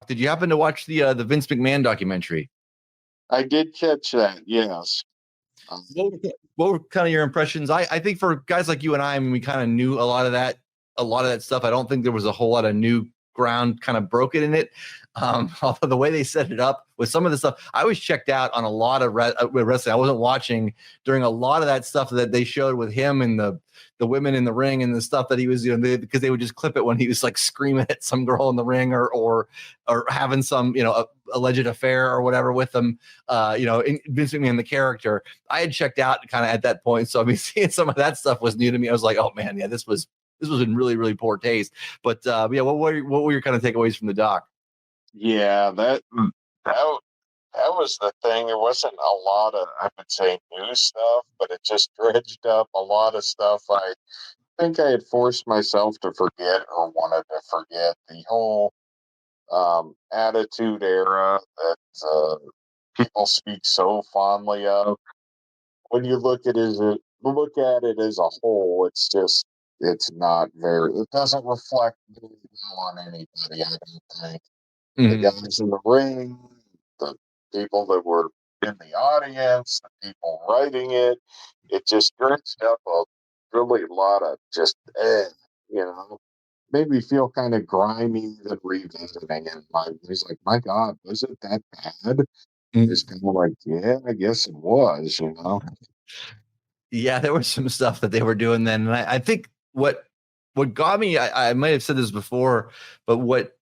Did you happen to watch the Vince McMahon documentary? I did catch that. Yes. What were kind of your impressions? I think for guys like you and I mean, we kind of knew a lot of that stuff. I don't think there was a whole lot of new ground kind of broken in it. Although the way they set it up with some of the stuff, I was checked out on a lot of wrestling. I wasn't watching during a lot of that stuff that they showed with him and the women in the ring and the stuff that he was doing, because they would just clip it when he was like screaming at some girl in the ring or having some, alleged affair or whatever with them, Vince McMahon, the character. I had checked out kind of at that point. So I mean, seeing some of that stuff was new to me. I was like, oh man, yeah, this was in really, really poor taste. But yeah, what were your kind of takeaways from the doc? Yeah, that was the thing. There wasn't a lot of, I would say, new stuff, but it just dredged up a lot of stuff I think I had forced myself to forget or wanted to forget. The whole Attitude Era that people speak so fondly of. When you look at it as a whole, it's not very. It doesn't reflect very well on anybody, I don't think. The guys in the ring, the people that were in the audience, the people writing it, it just dredged up a really lot of just, made me feel kind of grimy even revisiting it. He's like, my God, was it that bad? It's kind of like, yeah, I guess it was, Yeah, there was some stuff that they were doing then. And I think what got me, I might have said this before, but what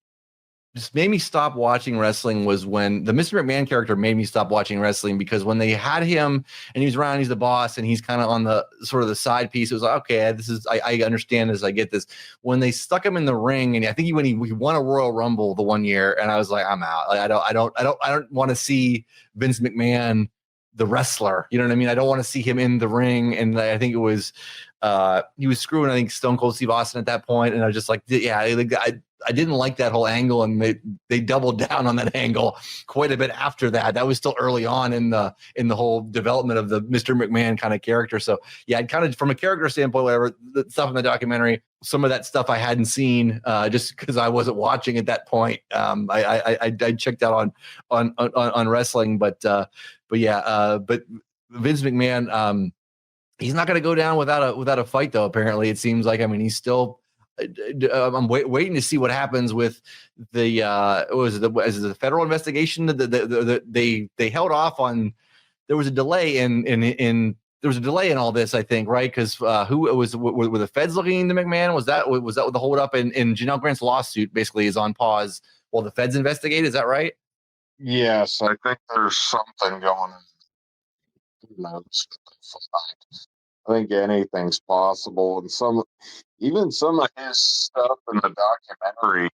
just made me stop watching wrestling was when the Mr. McMahon character made me stop watching wrestling, because when they had him and he was around, he's the boss and he's kind of on the sort of the side piece. It was like, okay, I understand this. I get this. When they stuck him in the ring, and I think when he won a Royal Rumble the one year, and I was like, I'm out. Like, I don't want to see Vince McMahon, the wrestler. You know what I mean? I don't want to see him in the ring. And I think it was, he was screwing, I think, Stone Cold Steve Austin at that point. And I was just like, yeah, I didn't like that whole angle, and they doubled down on that angle quite a bit after that. That was still early on in the whole development of the Mr. McMahon kind of character. So yeah, I'd kind of, from a character standpoint, whatever, the stuff in the documentary, some of that stuff I hadn't seen just because I wasn't watching at that point. I checked out on wrestling, but yeah, but Vince McMahon, he's not going to go down without a fight, though. Apparently, it seems like. I mean, he's still. I'm waiting to see what happens with the the federal investigation. They held off on. There was a delay in all this, I think, right? Because were the feds looking into McMahon? Was that what the holdup? And Janelle Grant's lawsuit basically is on pause while the feds investigate. Is that right? Yes, I think there's something going on. Who knows? I think anything's possible, and even some of his stuff in the documentary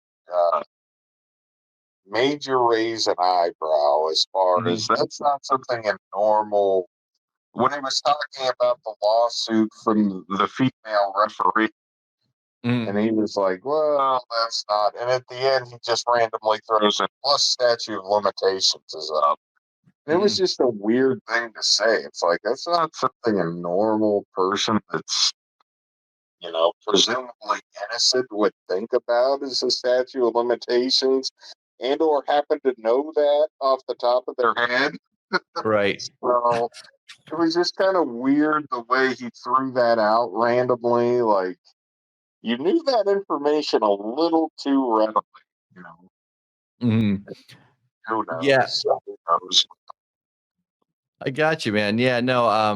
made you raise an eyebrow as far as that's not something in normal. When he was talking about the lawsuit from the female referee, and he was like, well, that's not. And at the end, he just randomly throws in, plus statute of limitations is up. It was just a weird thing to say. It's like, that's not something a normal person that's, presumably innocent would think about as a statute of limitations, and or happen to know that off the top of their head. Right. So it was just kind of weird the way he threw that out randomly. Like, you knew that information a little too readily, Who knows? Yeah. Who knows? I got you, man. Yeah, no.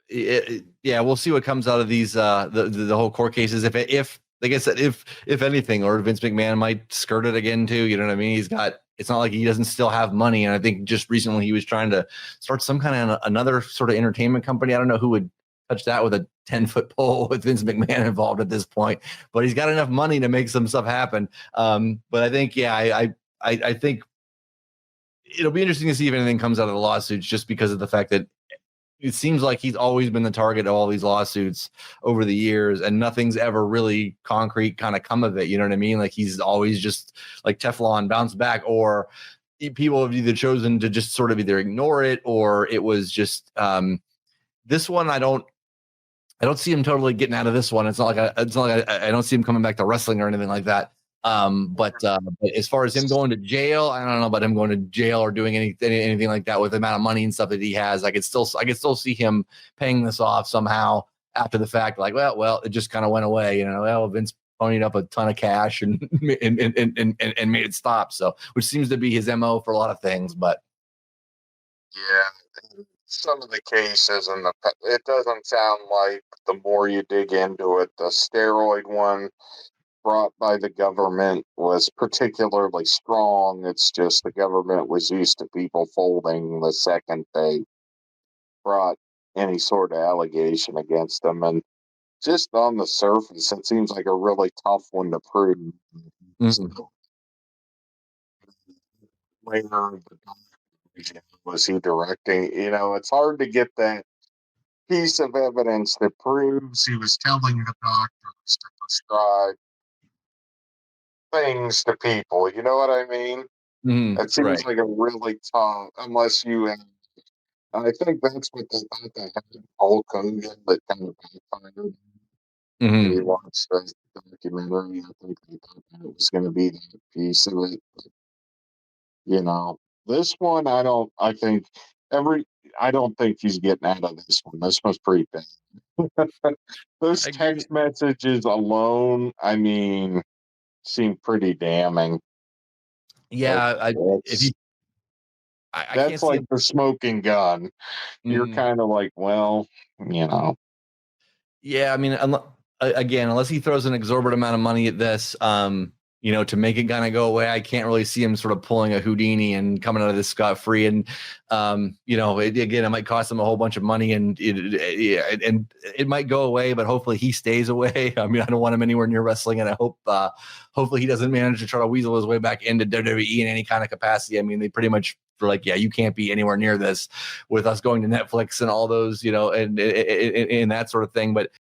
Yeah, we'll see what comes out of these the whole court cases. If like I said, if anything, or Vince McMahon might skirt it again too. You know what I mean? It's not like he doesn't still have money. And I think just recently he was trying to start some kind of another sort of entertainment company. I don't know who would touch that with a 10-foot pole with Vince McMahon involved at this point, but he's got enough money to make some stuff happen. But I think, yeah, I think it'll be interesting to see if anything comes out of the lawsuits, just because of the fact that it seems like he's always been the target of all these lawsuits over the years, and nothing's ever really concrete kind of come of it. You know what I mean? Like, he's always just like Teflon, bounced back, or people have either chosen to just sort of either ignore it, or it was just this one. I don't see him totally getting out of this one. It's not like I don't see him coming back to wrestling or anything like that. But as far as him going to jail, I don't know about him going to jail or doing anything like that with the amount of money and stuff that he has. I could still see him paying this off somehow after the fact. Like, well, it just kind of went away. Well, Vince ponied up a ton of cash and and made it stop. So, which seems to be his MO for a lot of things. But yeah, some of the cases and it doesn't sound like, the more you dig into it, the steroid one brought by the government was particularly strong. It's just the government was used to people folding the second they brought any sort of allegation against them. And just on the surface, it seems like a really tough one to prove. So, later, was he directing? It's hard to get that piece of evidence that proves he was telling the doctors to prescribe things to people. You know what I mean? It seems right. like a really tough, unless you have. I think that's what they thought they had Hulk Hogan, that kind of backfired. When you watch the documentary, I think they thought that was going to be that piece of it. But, this one, I don't think he's getting out of this one. This one's pretty bad. Those text messages alone, seem pretty damning. Yeah, That's like the smoking gun. You're kind of like, well, Yeah, I mean, again, unless he throws an exorbitant amount of money at this, to make it kind of go away, I can't really see him sort of pulling a Houdini and coming out of this scot-free. And, it might cost him a whole bunch of money, and it might go away, but hopefully he stays away. I mean, I don't want him anywhere near wrestling, and I hope, hopefully he doesn't manage to try to weasel his way back into WWE in any kind of capacity. I mean, they pretty much were like, yeah, you can't be anywhere near this with us going to Netflix and all those, and that sort of thing. But